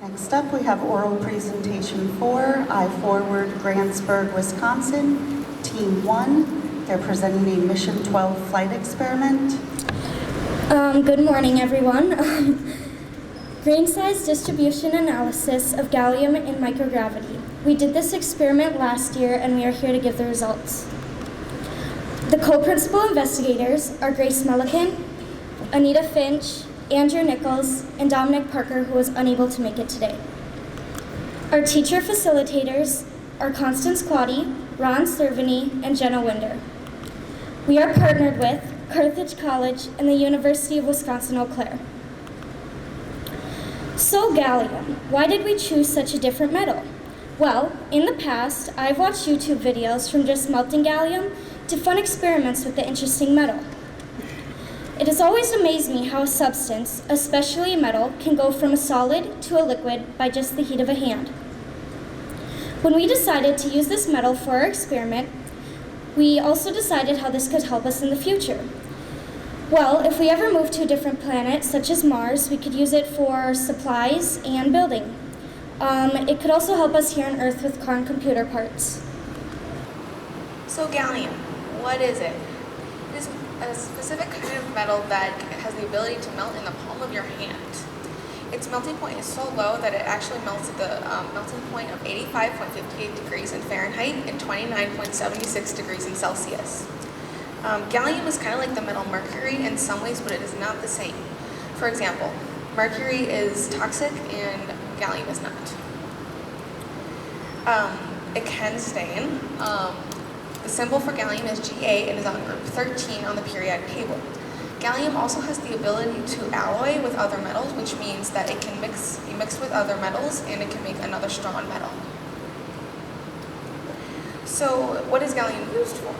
Next up, we have oral presentation 4, iForward Grantsburg, Wisconsin, Team 1. They're presenting a Mission 12 flight experiment. Good morning, everyone. Grain size distribution analysis of gallium in microgravity. We did this experiment last year, and we are here to give the results. The co-principal investigators are Grace Mullican, Anita Finch, Andrew Nichols, and Dominic Parker, who was unable to make it today. Our teacher facilitators are Constance Claudy, Ron Cerveny, and Jenna Winder. We are partnered with Carthage College and the University of Wisconsin-Eau Claire. So gallium, why did we choose such a different metal? Well, in the past, I've watched YouTube videos from just melting gallium to fun experiments with the interesting metal. It has always amazed me how a substance, especially a metal, can go from a solid to a liquid by just the heat of a hand. When we decided to use this metal for our experiment, we also decided how this could help us in the future. Well, if we ever move to a different planet, such as Mars, we could use it for supplies and building. It could also help us here on Earth with car and computer parts. So gallium, what is it? It is a specific kind of metal that has the ability to melt in the palm of your hand. Its melting point is so low that it actually melts at the melting point of 85.58 degrees in Fahrenheit and 29.76 degrees in Celsius. Gallium is kind of like the metal mercury in some ways, but it is not the same. For example, mercury is toxic and gallium is not. It can stain. The symbol for gallium is Ga and is on group 13 on the periodic table. Gallium also has the ability to alloy with other metals, which means that it can be mixed with other metals and it can make another strong metal. So what is gallium used for?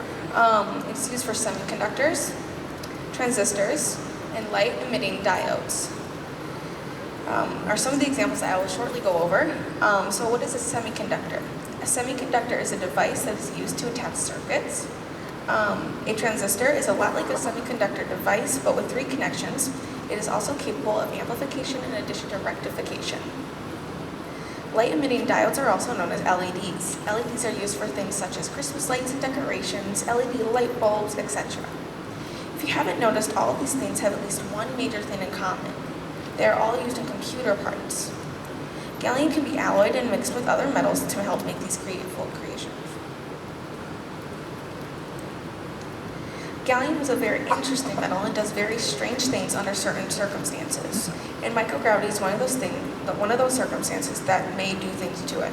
It's used for semiconductors, transistors, and light-emitting diodes. Are some of the examples that I will shortly go over. So what is a semiconductor? A semiconductor is a device that is used to attach circuits. A transistor is a lot like a semiconductor device, but with 3 connections. It is also capable of amplification in addition to rectification. Light-emitting diodes are also known as LEDs. LEDs are used for things such as Christmas lights and decorations, LED light bulbs, etc. If you haven't noticed, all of these things have at least one major thing in common. They are all used in computer parts. Gallium can be alloyed and mixed with other metals to help make these creative creations. Gallium is a very interesting metal and does very strange things under certain circumstances. And microgravity is one of those circumstances that may do things to it.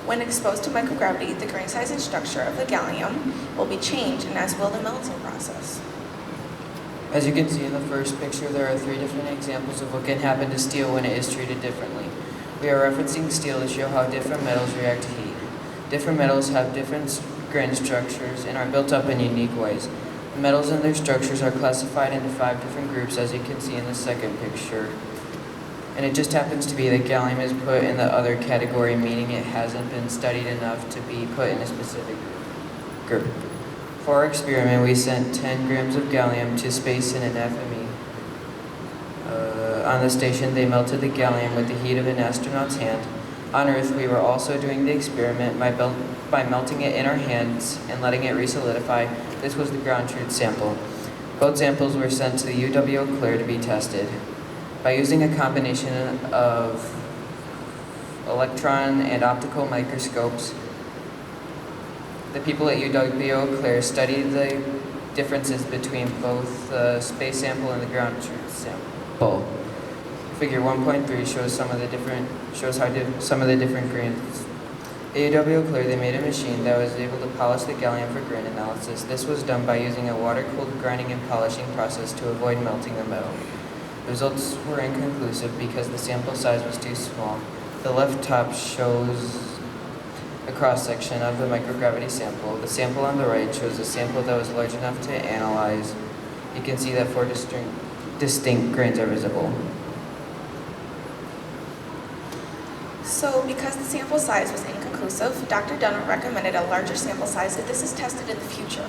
When exposed to microgravity, the grain size and structure of the gallium will be changed, and as will the melting process. As you can see in the first picture, there are 3 different examples of what can happen to steel when it is treated differently. We are referencing steel to show how different metals react to heat. Different metals have different grain structures and are built up in unique ways. The metals and their structures are classified into 5 different groups, as you can see in the second picture. And it just happens to be that gallium is put in the other category, meaning it hasn't been studied enough to be put in a specific group. For our experiment, we sent 10 grams of gallium to space in an FME. On the station, they melted the gallium with the heat of an astronaut's hand. On Earth, we were also doing the experiment by melting it in our hands and letting it re-solidify. This was the ground truth sample. Both samples were sent to the UW-Eau Claire to be tested. By using a combination of electron and optical microscopes, the people at UW-Eau Claire studied the differences between both the space sample and the ground truth sample. Figure 1.3 shows some of the different grains. At UW-Eau Claire, they made a machine that was able to polish the gallium for grain analysis. This was done by using a water-cooled grinding and polishing process to avoid melting the metal. The results were inconclusive because the sample size was too small. The left top shows a cross-section of the microgravity sample. The sample on the right shows a sample that was large enough to analyze. You can see that 4 distinct grains are visible. So because the sample size was inconclusive, Dr. Dunn recommended a larger sample size if this is tested in the future.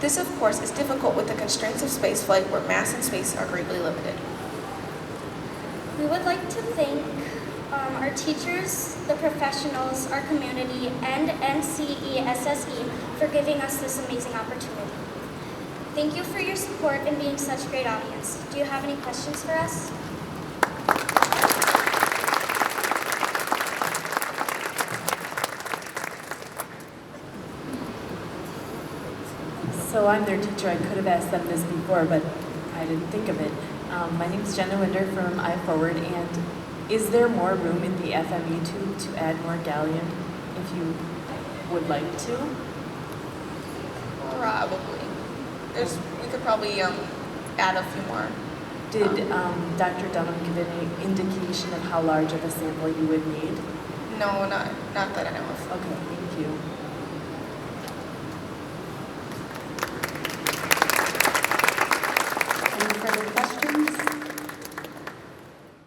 This, of course, is difficult with the constraints of spaceflight where mass and space are greatly limited. We would like to thank our teachers, the professionals, our community, and NCESSE for giving us this amazing opportunity. Thank you for your support and being such a great audience. Do you have any questions for us? So I'm their teacher. I could have asked them this before, but I didn't think of it. My name is Jenna Winder from iForward, and is there more room in the FME tube to add more gallium if you would like to? Probably. We could probably add a few more. Did Dr. Dunham give any indication of how large of a sample you would need? No, not that I know of. Okay, thank you.